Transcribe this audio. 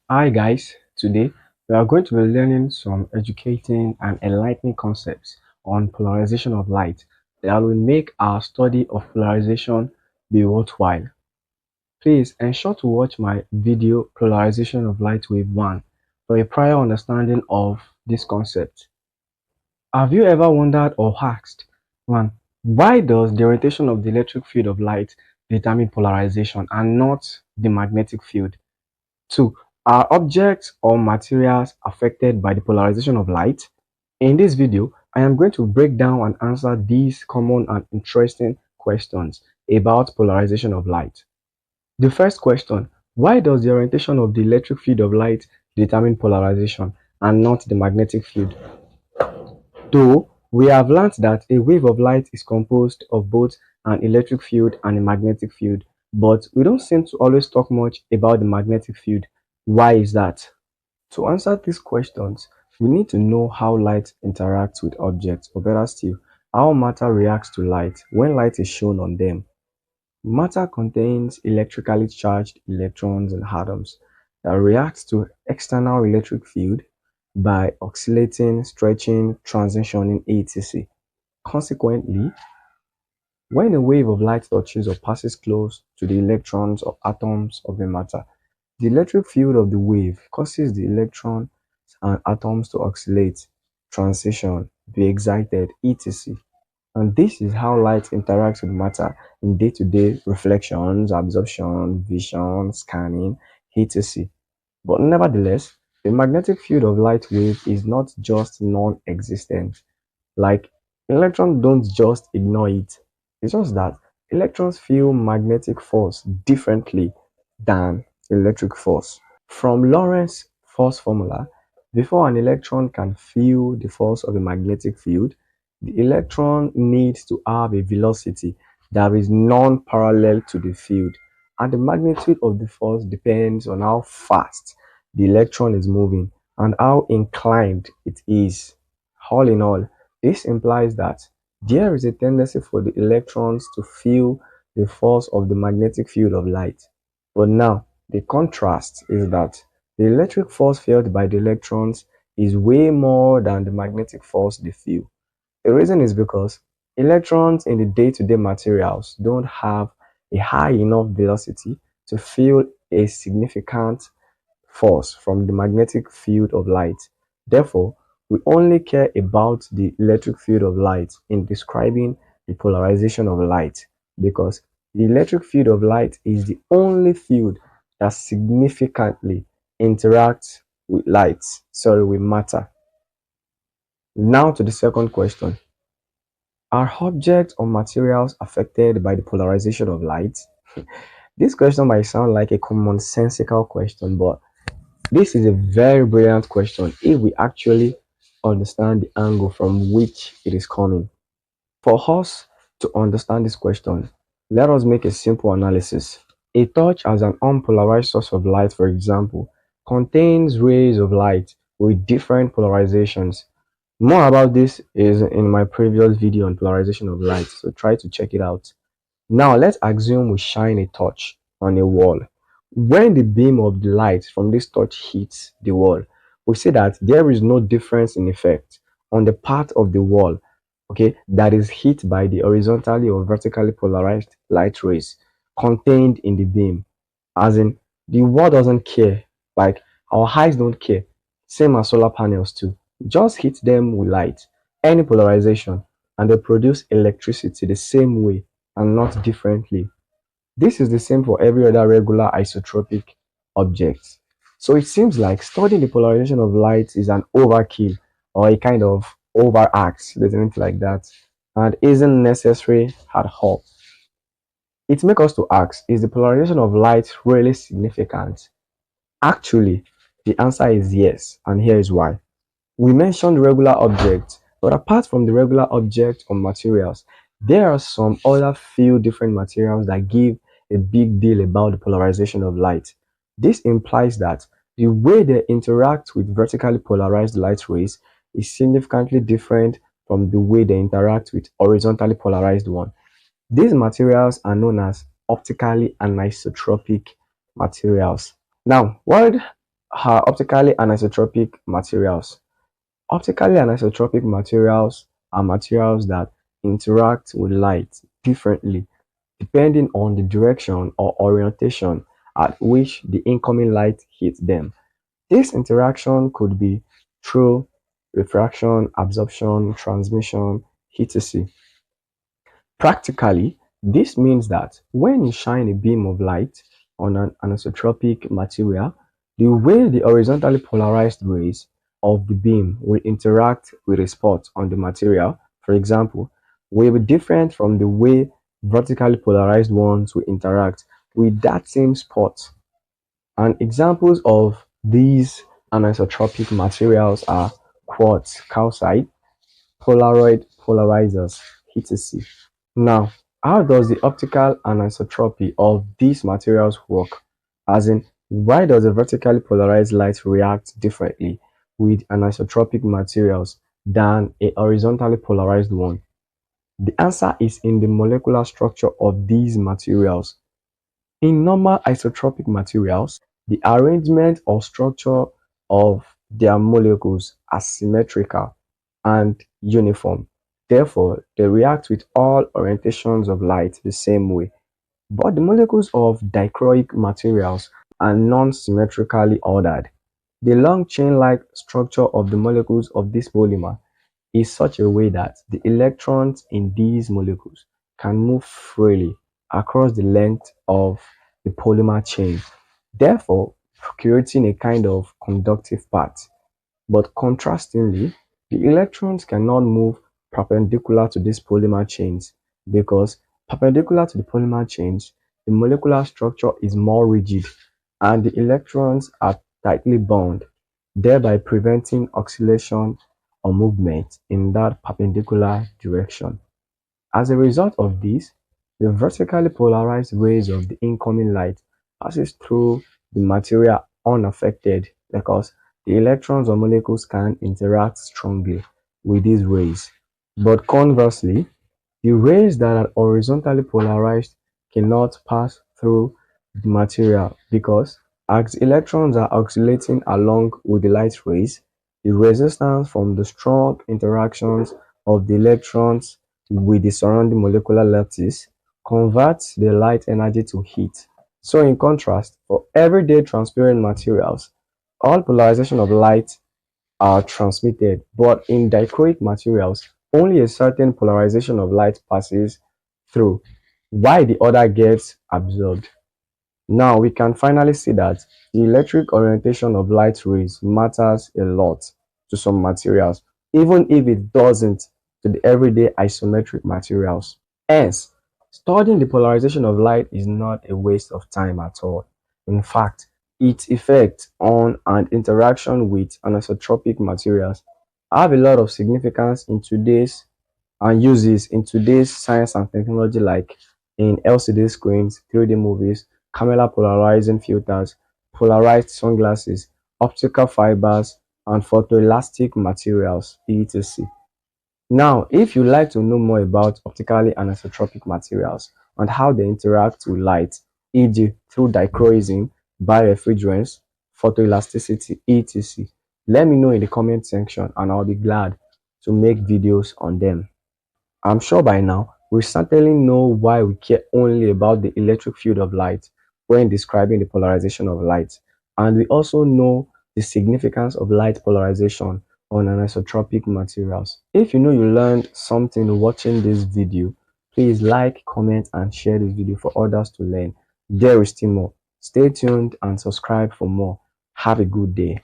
Hi guys, today we are going to be learning some educating and enlightening concepts on polarization of light that will make our study of polarization be worthwhile. Please ensure to watch my video Polarization of Light Wave 1 for a prior understanding of this concept. Have you ever wondered or asked, 1. Why does the orientation of the electric field of light determine polarization and not the magnetic field? 2. Are objects or materials affected by the polarization of light? In this video, I am going to break down and answer these common and interesting questions about polarization of light. The first question, why does the orientation of the electric field of light determine polarization and not the magnetic field? Though we have learnt that a wave of light is composed of both an electric field and a magnetic field, but we don't seem to always talk much about the magnetic field. Why is that? To answer these questions, we need to know how light interacts with objects, or better still, how matter reacts to light when light is shown on them. Matter contains electrically charged electrons and atoms that react to external electric field by oscillating, stretching, transitioning, etc. Consequently, when a wave of light touches or passes close to the electrons or atoms of the matter, the electric field of the wave causes the electrons and atoms to oscillate, transition, be excited, etc. And this is how light interacts with matter in day-to-day reflections, absorption, vision, scanning, etc. But nevertheless, the magnetic field of light wave is not just non-existent. Like, electrons don't just ignore it. It's just that electrons feel magnetic force differently than electric force. From Lorentz force formula, before an electron can feel the force of a magnetic field, the electron needs to have a velocity that is non-parallel to the field, and the magnitude of the force depends on how fast the electron is moving and how inclined it is. All in all, this implies that there is a tendency for the electrons to feel the force of the magnetic field of light. But now, the contrast is that the electric force felt by the electrons is way more than the magnetic force they feel. The reason is because electrons in the day-to-day materials don't have a high enough velocity to feel a significant force from the magnetic field of light. Therefore, we only care about the electric field of light in describing the polarization of light, because the electric field of light is the only field that significantly interacts with with matter. Now to the second question. Are objects or materials affected by the polarization of light? This question might sound like a commonsensical question, but this is a very brilliant question if we actually understand the angle from which it is coming. For us to understand this question, let us make a simple analysis. A torch as an unpolarized source of light, for example, contains rays of light with different polarizations. More about this is in my previous video on polarization of light, so try to check it out. Now let's assume we shine a torch on a wall. When the beam of the light from this torch hits the wall, we see that there is no difference in effect on the part of the wall, okay, that is hit by the horizontally or vertically polarized light rays contained in the beam. As in, the wall doesn't care, like our eyes don't care. Same as solar panels too. Just hit them with light, any polarization, and they produce electricity the same way and not differently. This is the same for every other regular isotropic object. So it seems like studying the polarization of light is an overkill or a kind of overact, something like that, and isn't necessary at all. It makes us to ask, is the polarization of light really significant? Actually, the answer is yes, and here is why. We mentioned regular objects, but apart from the regular objects or materials, there are some other few different materials that give a big deal about the polarization of light. This implies that the way they interact with vertically polarized light rays is significantly different from the way they interact with horizontally polarized one. These materials are known as optically anisotropic materials. Now, what are optically anisotropic materials. Optically anisotropic materials are materials that interact with light differently depending on the direction or orientation at which the incoming light hits them. This interaction could be through refraction, absorption, transmission, etc. Practically, this means that when you shine a beam of light on an anisotropic material, the way the horizontally polarized rays of the beam will interact with a spot on the material, for example, will be different from the way vertically polarized ones will interact with that same spot. And examples of these anisotropic materials are quartz, calcite, Polaroid polarizers, etc. Now, how does the optical anisotropy of these materials work? As in, why does a vertically polarized light react differently with anisotropic materials than a horizontally polarized one? The answer is in the molecular structure of these materials. In normal isotropic materials, the arrangement or structure of their molecules are symmetrical and uniform. Therefore, they react with all orientations of light the same way. But the molecules of dichroic materials are non-symmetrically ordered. The long chain-like structure of the molecules of this polymer is such a way that the electrons in these molecules can move freely across the length of the polymer chain, therefore creating a kind of conductive path. But contrastingly, the electrons cannot move perpendicular to these polymer chains because perpendicular to the polymer chains, the molecular structure is more rigid and the electrons are tightly bound, thereby preventing oscillation or movement in that perpendicular direction. As a result of this, the vertically polarized rays of the incoming light passes through the material unaffected because the electrons or molecules can interact strongly with these rays. But conversely, the rays that are horizontally polarized cannot pass through the material because as electrons are oscillating along with the light rays, the resistance from the strong interactions of the electrons with the surrounding molecular lattice converts the light energy to heat. So in contrast, for everyday transparent materials, all polarization of light are transmitted, but in dichroic materials, only a certain polarization of light passes through, while the other gets absorbed. Now we can finally see that the electric orientation of light rays matters a lot to some materials, even if it doesn't to the everyday isometric materials. Hence, studying the polarization of light is not a waste of time at all. In fact, its effect on and interaction with anisotropic materials have a lot of significance in today's and uses in today's science and technology like in LCD screens, 3D movies, camera polarizing filters, polarized sunglasses, optical fibers, and photoelastic materials, etc. Now, if you'd like to know more about optically anisotropic materials and how they interact with light, e.g. through dichroism, birefringence, photoelasticity, etc., let me know in the comment section and I'll be glad to make videos on them. I'm sure by now we certainly know why we care only about the electric field of light when describing the polarization of light, and we also know the significance of light polarization on anisotropic materials. If you know you learned something watching this video, please like, comment, and share this video for others to learn. There is still more. Stay tuned and subscribe for more. Have a good day.